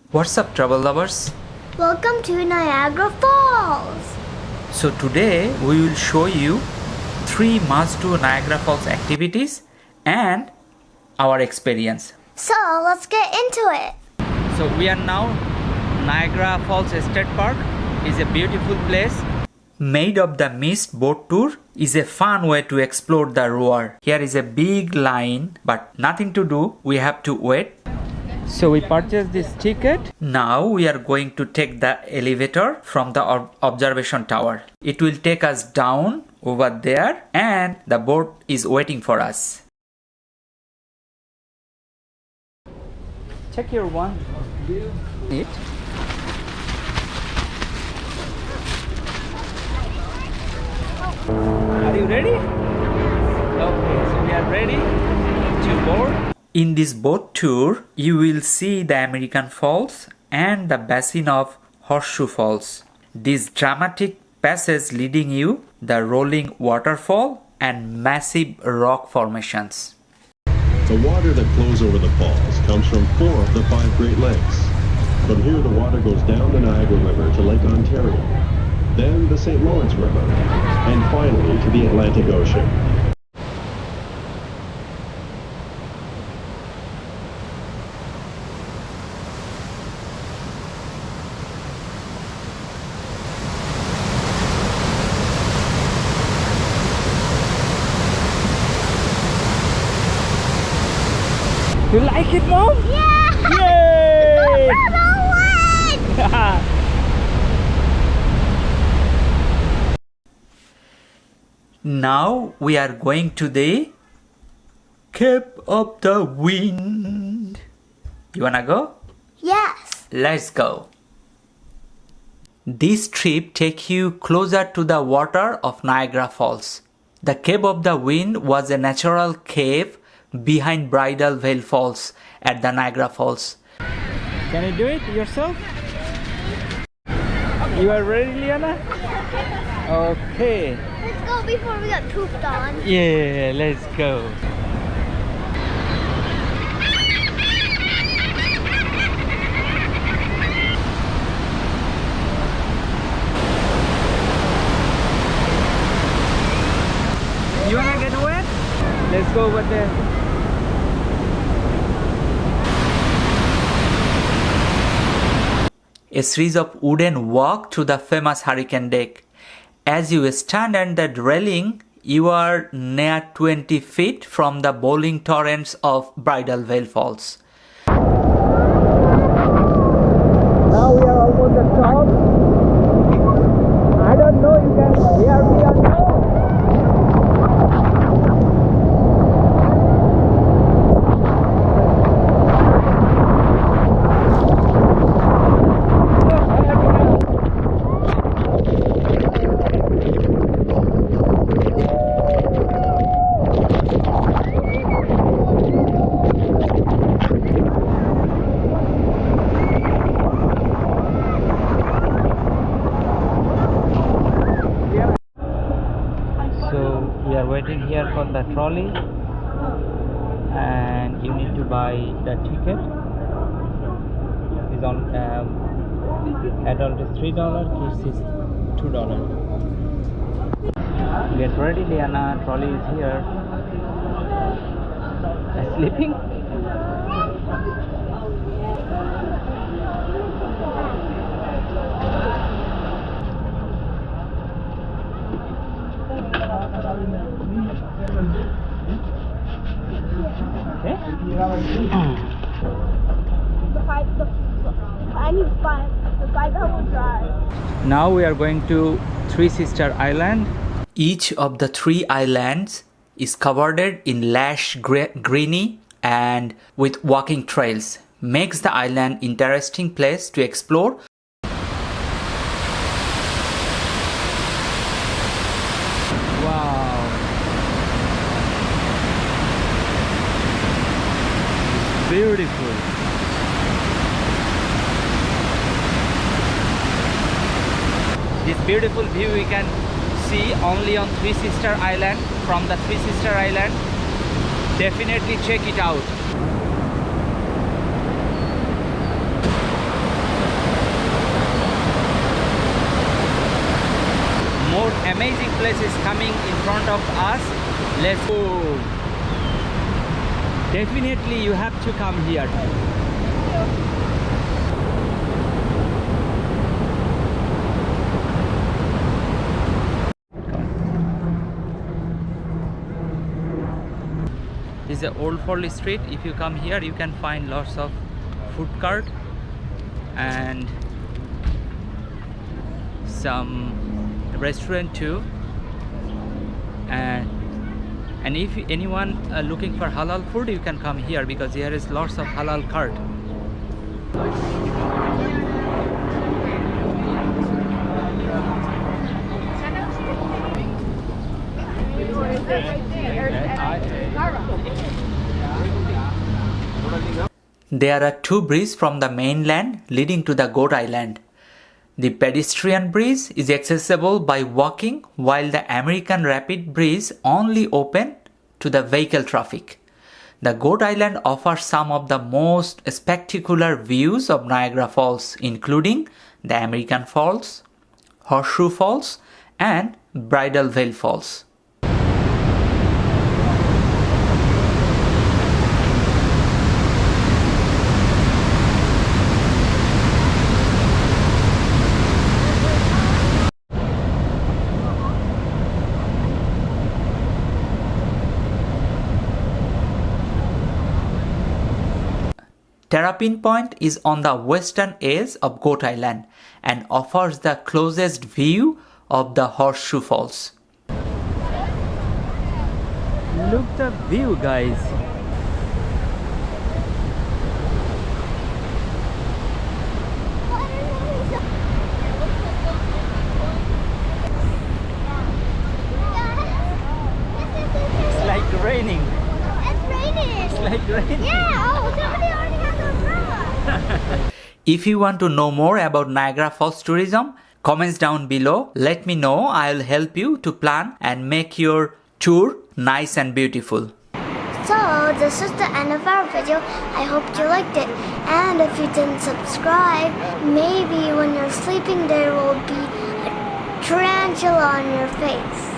What's up, travel lovers? Welcome to Niagara Falls. So today we will show you 3 must-do Niagara Falls activities and our experience. So let's get into it. So we are now Niagara Falls State Park. Is a beautiful place. Made of the mist boat tour is a fun way to explore the river. Here is a big line, but nothing to do. We have to wait. So we purchased this ticket. Now we are going to take the elevator from the observation tower. It will take us down over there and the boat is waiting for us. Check your one. It. Are you ready? Okay, so we are ready to board. In this boat tour, you will see the American Falls and the basin of Horseshoe Falls. This dramatic passage leading you the rolling waterfall and massive rock formations. The water that flows over the falls comes from 4 of the 5 Great Lakes. From here, the water goes down the Niagara River to Lake Ontario, then the St. Lawrence River, and finally to the Atlantic Ocean. You like it, Mom? Yeah! Yay! Now we are going to the Cape of the Wind. You wanna go? Yes. Let's go. This trip takes you closer to the water of Niagara Falls. The Cave of the Wind was a natural cave behind Bridal Veil Falls at the Niagara Falls. Can you do it yourself? You are ready, Liana? Okay. Let's go before we get pooped on. Yeah, let's go. You wanna get wet? Let's go over there. A series of wooden walk through the famous hurricane deck. As you stand under the railing, you are near 20 feet from the bowling torrents of Bridal Veil Falls. Now we are almost at top. I don't know, you can hear me or not. Waiting here for the trolley and you need to buy the ticket. Is on adult is $3, kids is $2. Get ready, Liana, trolley is here. Sleeping? Now we are going to Three Sister Island. Each of the 3 islands is covered in lush greeny and with walking trails. Makes the island interesting place to explore. Wow. Beautiful. This beautiful view we can see only on Three Sister Island. From the Three Sister Island, definitely check it out. amazing place is coming in front of us. Let's go. Definitely you have to come here. This is the old Foley Street. If you come here, you can find lots of food cart and some restaurant too. And if anyone looking for halal food, you can come here because there is lots of halal cart. There are two bridges from the mainland leading to the Goat Island. The pedestrian bridge is accessible by walking, while the American Rapid Bridge only open to the vehicle traffic. The Goat Island offers some of the most spectacular views of Niagara Falls, including the American Falls, Horseshoe Falls, and Bridal Veil Falls. Terrapin Point is on the western edge of Goat Island and offers the closest view of the Horseshoe Falls. Look the view, guys. It's like raining. It's raining. It's like raining. Yeah, oh, somebody already has a umbrella. If you want to know more about Niagara Falls tourism, comments down below. Let me know. I'll help you to plan and make your tour nice and beautiful. So, this is the end of our video. I hope you liked it. And if you didn't subscribe, maybe when you're sleeping there will be a tarantula on your face.